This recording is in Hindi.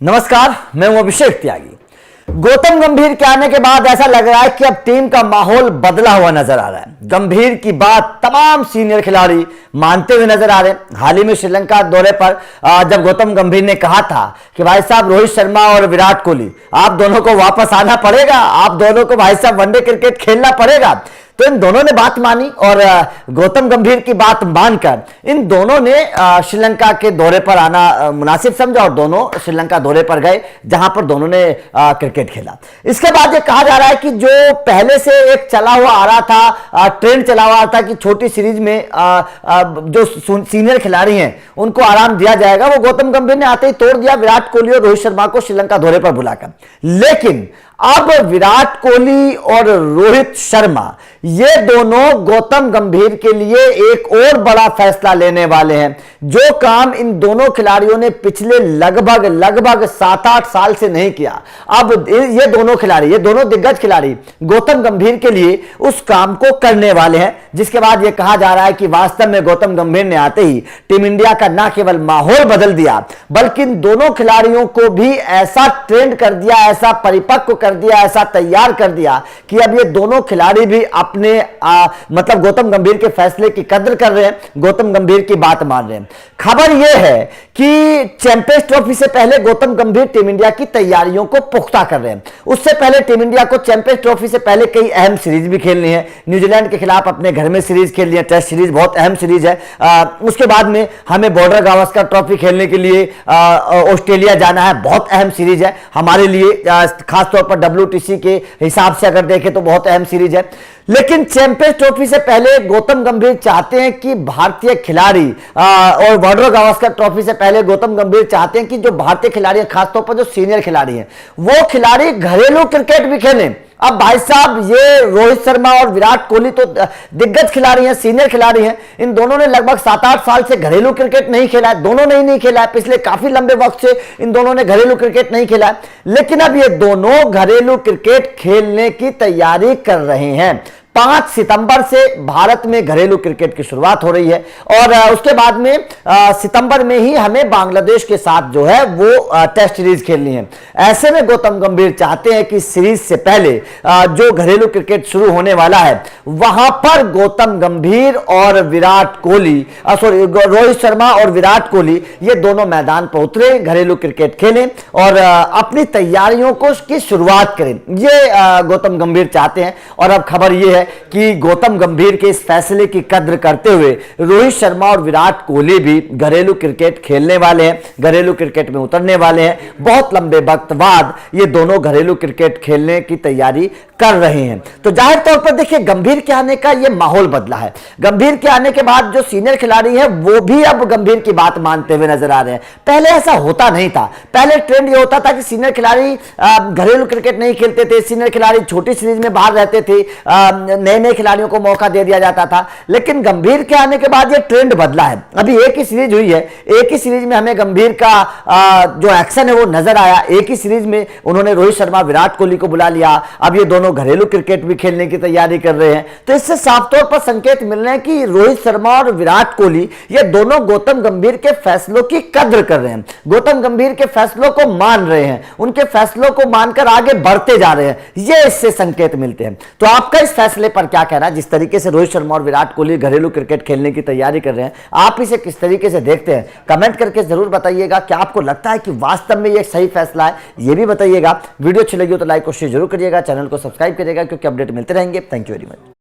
नमस्कार, मैं हूं अभिषेक त्यागी। गौतम गंभीर के आने के बाद ऐसा लग रहा है कि अब टीम का माहौल बदला हुआ नजर आ रहा है। गंभीर की बात तमाम सीनियर खिलाड़ी मानते हुए नजर आ रहे हैं। हाल ही में श्रीलंका दौरे पर जब गौतम गंभीर ने कहा था कि भाई साहब रोहित शर्मा और विराट कोहली आप दोनों को वापस आना पड़ेगा, आप दोनों को भाई साहब वनडे क्रिकेट खेलना पड़ेगा, तो इन दोनों ने बात मानी और गौतम गंभीर की बात मानकर इन दोनों ने श्रीलंका के दौरे पर आना मुनासिब समझा और दोनों श्रीलंका दौरे पर गए, जहां पर दोनों ने क्रिकेट खेला। इसके बाद ये कहा जा रहा है कि जो पहले से एक चला हुआ आ रहा था, ट्रेंड चला हुआ था कि छोटी सीरीज में जो सीनियर खिलाड़ी हैं उनको आराम दिया जाएगा, वो गौतम गंभीर ने आते ही तोड़ दिया विराट कोहली और रोहित शर्मा को श्रीलंका दौरे पर बुलाकर। लेकिन अब विराट कोहली और रोहित शर्मा ये दोनों गौतम गंभीर के लिए एक और बड़ा फैसला लेने वाले हैं। जो काम इन दोनों खिलाड़ियों ने पिछले लगभग 7-8 साल से नहीं किया, अब ये दोनों खिलाड़ी, ये दोनों दिग्गज खिलाड़ी गौतम गंभीर के लिए उस काम को करने वाले हैं। जिसके बाद यह कहा जा रहा है कि वास्तव में गौतम गंभीर ने आते ही टीम इंडिया का न केवल माहौल बदल दिया, बल्कि इन दोनों खिलाड़ियों को भी ऐसा ट्रेंड कर दिया, ऐसा परिपक्व कर दिया, ऐसा तैयार कर दिया कि अब ये दोनों खिलाड़ी भी अपने मतलब गौतम गंभीर के फैसले की कद्र कर रहे हैं, गौतम गंभीर की बात मान रहे हैं। खबर यह है कि चैंपियंस ट्रॉफी से पहले गौतम गंभीर टीम इंडिया की तैयारियों को पुख्ता कर रहे हैं। उससे पहले टीम इंडिया को चैंपियंस ट्रॉफी से पहले कई अहम सीरीज भी खेलनी है। न्यूजीलैंड के खिलाफ अपने घर में सीरीज खेलनी है, टेस्ट सीरीज बहुत अहम सीरीज है। उसके बाद में हमें बॉर्डर गावस्कर ट्रॉफी खेलने के लिए ऑस्ट्रेलिया जाना है, बहुत अहम सीरीज है हमारे लिए, खासतौर पर WTC के हिसाब से अगर देखें तो बहुत अहम सीरीज है। लेकिन चैंपियंस ट्रॉफी से पहले गौतम गंभीर चाहते हैं कि भारतीय खिलाड़ी और बॉर्डर गावस्कर ट्रॉफी से पहले गौतम गंभीर चाहते हैं कि जो भारतीय खिलाड़ी हैं, खासतौर पर जो सीनियर खिलाड़ी हैं, वो खिलाड़ी घरेलू क्रिकेट भी खेलें। अब भाई साहब ये रोहित शर्मा और विराट कोहली तो दिग्गज खिलाड़ी हैं, सीनियर खिलाड़ी हैं। इन दोनों ने लगभग 7-8 साल से घरेलू क्रिकेट नहीं खेला है, दोनों ने ही नहीं खेला है। पिछले काफी लंबे वक्त से इन दोनों ने घरेलू क्रिकेट नहीं खेला है। लेकिन अब ये दोनों घरेलू क्रिकेट खेलने की तैयारी कर रहे हैं। 5 सितंबर से भारत में घरेलू क्रिकेट की शुरुआत हो रही है और उसके बाद में सितंबर में ही हमें बांग्लादेश के साथ जो है वो टेस्ट सीरीज खेलनी है। ऐसे में गौतम गंभीर चाहते हैं कि सीरीज से पहले जो घरेलू क्रिकेट शुरू होने वाला है वहां पर गौतम गंभीर और विराट कोहली रोहित शर्मा और विराट कोहली ये दोनों मैदान पर उतरे, घरेलू क्रिकेट खेलें और अपनी तैयारियों को की शुरुआत करें, ये गौतम गंभीर चाहते हैं। और अब खबर यह है कि गौतम गंभीर के इस फैसले की कद्र करते हुए रोहित शर्मा और विराट कोहली भी घरेलू क्रिकेट खेलने वाले हैं, घरेलू क्रिकेट में उतरने वाले हैं। बहुत लंबे वक्त बाद ये दोनों घरेलू क्रिकेट खेलने की तैयारी कर रहे हैं। तो जाहिर तौर पर देखिए गंभीर के आने का ये माहौल बदला है। गंभीर के आने के बाद जो सीनियर खिलाड़ी हैं वो भी अब गंभीर की बात मानते हुए नजर आ रहे हैं। पहले ऐसा होता नहीं था। पहले ट्रेंड ये होता था कि सीनियर खिलाड़ी घरेलू क्रिकेट नहीं खेलते थे, सीनियर खिलाड़ी छोटी सीरीज में बाहर रहते थे, नए नए खिलाड़ियों को मौका दे दिया जाता था। लेकिन गंभीर के आने के बाद ये ट्रेंड बदला है। अभी एक ही सीरीज हुई है, एक ही सीरीज में हमें गंभीर का जो एक्शन है वो नजर आया। एक ही सीरीज में उन्होंने रोहित शर्मा विराट कोहली को बुला लिया। अब ये दोनों घरेलू क्रिकेट भी खेलने की तैयारी कर रहे हैं। तो इससे साफ तौर पर संकेत मिल रहे हैं कि रोहित शर्मा और विराट कोहली ये दोनों गौतम गंभीर के फैसलों की कद्र कर रहे हैं, गौतम गंभीर के फैसलों को मान रहे हैं, उनके फैसलों को मानकर आगे बढ़ते जा रहे हैं। ये इससे संकेत मिलते हैं। तो आपका इस फैसले पर क्या कहना है? जिस तरीके से रोहित शर्मा और विराट कोहली घरेलू क्रिकेट खेलने की तैयारी कर रहे हैं, आप इसे किस तरीके से देखते हैं? कमेंट करके जरूर बताइएगा। क्या आपको लगता है कि वास्तव में यह सही फैसला है? यह भी बताइएगा। वीडियो अच्छी लगी हो तो लाइक और शेयर जरूर करिएगा, चैनल को सब्सक्राइब करिएगा क्योंकि अपडेट मिलते रहेंगे। Thank you very much.